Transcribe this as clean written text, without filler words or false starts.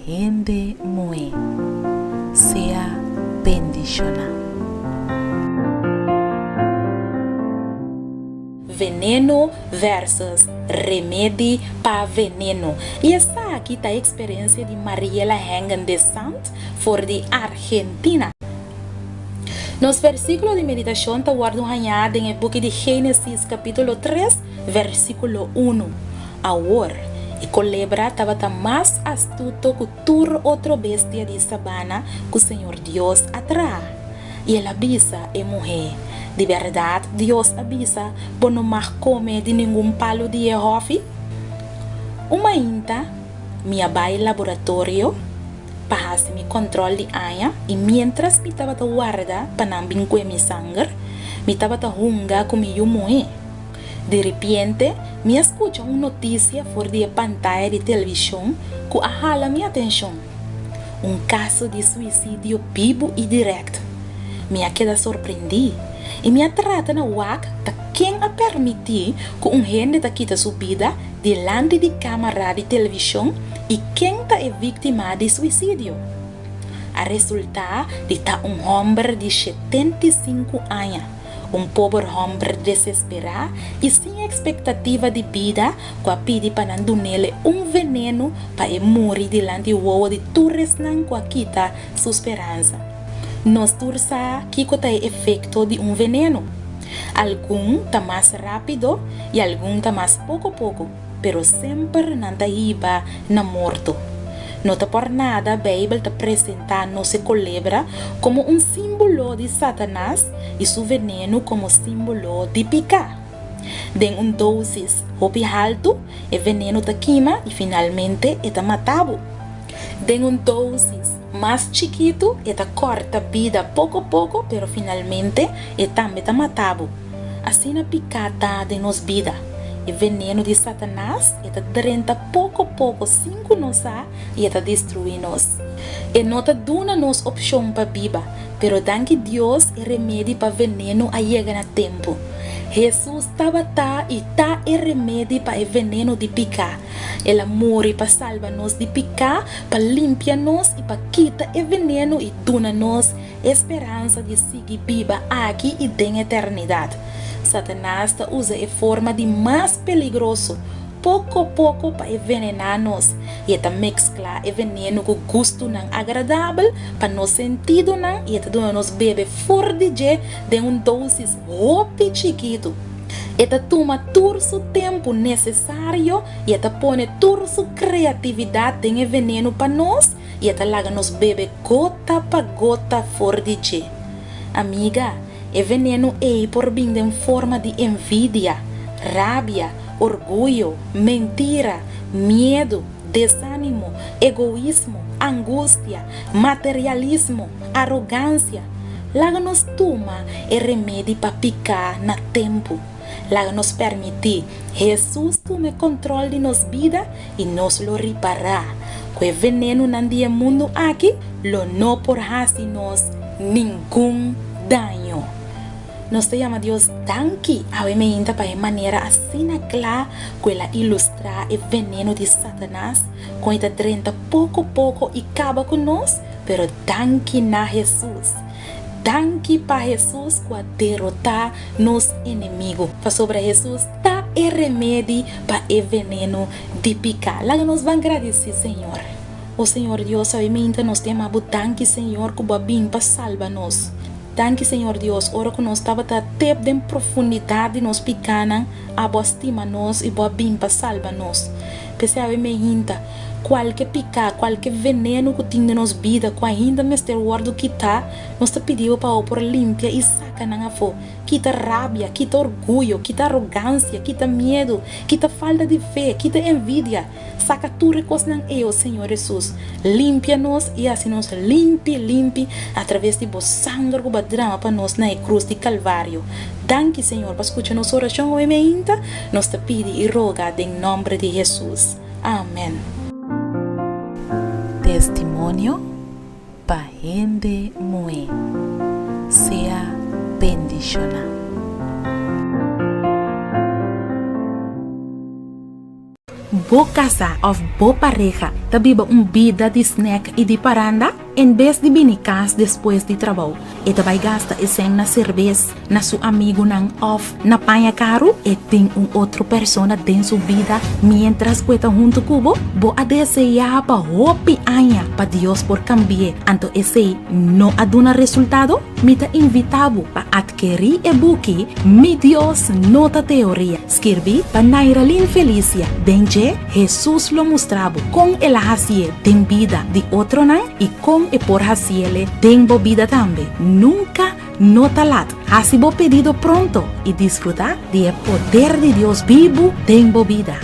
gente muy sea bendicionado. Veneno versus remédio para veneno. E esta aqui está a experiência de Mariela Hengen de Sant for de Argentina. Nos versículos de meditação está guardado em o book de Gênesis capítulo 3, versículo 1. Agora, e culebra estava mais astuto que toda outra bestia de sabana que o Senhor Deus atrás. E ela avisa a mulher. De verdade, Deus avisa para não mais comer de nenhum palo de Jehová. Uma inta, minha vai laboratório, para fazer meu controle de anha, e mientras me estava a guarda para não vincular meu sangue, me estava a hunga com meu mulher. De repente, me escuta uma notícia fora da pantalla de televisão que ahala minha atenção. Um caso de suicídio vivo e direto. Me queda surpreendida. E me trata na WAC de quem a permitir que gente da quita subida diante de câmera de televisão e quem é vítima de suicídio. A resultado de homem de 75 anos, pobre homem desesperado e sem expectativa de vida, que pede para não nele veneno para morrer diante do ovo de todos que quita sua esperança. Nós tursa que tem efeito de veneno. Algum está mais rápido e algum está mais pouco a pouco, pero sempre não está iba na morto. Não está por nada a Bíblia te apresentar nossa culebra como símbolo de Satanás e seu veneno como símbolo de picar. Den dosis hopi alto, o veneno te queima e finalmente está matado. Den dosis mais chiquito, eta corta vida pouco a pouco, pero finalmente também está matado. Assim na picada de nos vida. O veneno de Satanás eta drenta pouco a pouco cinco nós e eta destrui nós. E não te dona nos opção para viva, pero danke Deus e remédio para veneno a chega na tempo. Jesus estava e está o remédio para o veneno de picar. Ele morre para salvar-nos de picar, para limpar-nos e para quitar o veneno e dar-nos esperança de seguir viva aqui e na eternidade. Satanás usa a forma de mais perigoso, pouco a pouco para envenenar-nos e está mesclar o veneno com gosto não agradável para nos sentido não e está dando-nos beber fora de dosis muito chiquito. Eta toma todo o tempo necessário e eta põe toda a sua criatividade em veneno para nós e eta laga nos beber gota para gota fora de Amiga, o veneno é por vir em forma de envidia, rabia, orgulho, mentira, medo, desânimo, egoísmo, angústia, materialismo, arrogância. Laga nos toma o remédio para picar na tempo. Laga nos permitir Jesus tome controle de nossa vida e nos lo reparar. Que o veneno não dia mundo aqui, lo não por nos nenhum dano. Nós te chama Deus danke a emenda para a maneira assim clara que ela ilustra o veneno de Satanás, com esta drenta pouco a pouco e acaba com nós, pero danke na Jesus. Danke para Jesus que derrotar nos inimigos. Para sobre Jesus está o remédio para o veneno de picar. Lá nós vamos agradecer, Senhor. O Senhor Deus, obviamente, nós temos danke, Senhor, que o bem para salvar-nos. Danke, Senhor Deus, ora que nós estava até em profundidade nos picana, a boa estima nós e boa bem para salvar-nos. Especialmente, qualquer picar, qualquer veneno que tem na nossa vida, que ainda Mr. Word quitar, nós te pedimos para por limpia e saca na fo. Quita rabia, quita orgulho, quita arrogância, quita medo, quita falta de fé, quita envidia. Saca tudo que não é o Senhor Jesus. Limpia-nos e assim nos limpe através de vosso sangue que drama para nós na cruz de Calvário. Danke, Senhor, para escutar nossa oração hoje ainda. Nós te pedimos e roga em nome de Jesus. Amém. Testimonio para gente muy sea bendicionado. bo casa of bo pareja ta biba vida de snack e de paranda em vez de binicas depois de trabalho. E vai gasta esse na cerveja, na seu amigo nang off, na panha caro e tem outro persona dentro sua vida, mientras cueta junto cubo, bo a desejar pa hopi anha pa Dios por cambiar. Anto esse no aduna resultado, mita invitabo pa adquirir e buki, mi Dios nota teoria. Escrevi pa Nairalin Felicia, denje Jesus lo mostrabo, com el hasie, tem vida de outro nang e com e por haciele, tengo vida también. Nunca no talat. Hasibo pedido pronto y disfrutar del poder de Dios vivo, tengo vida.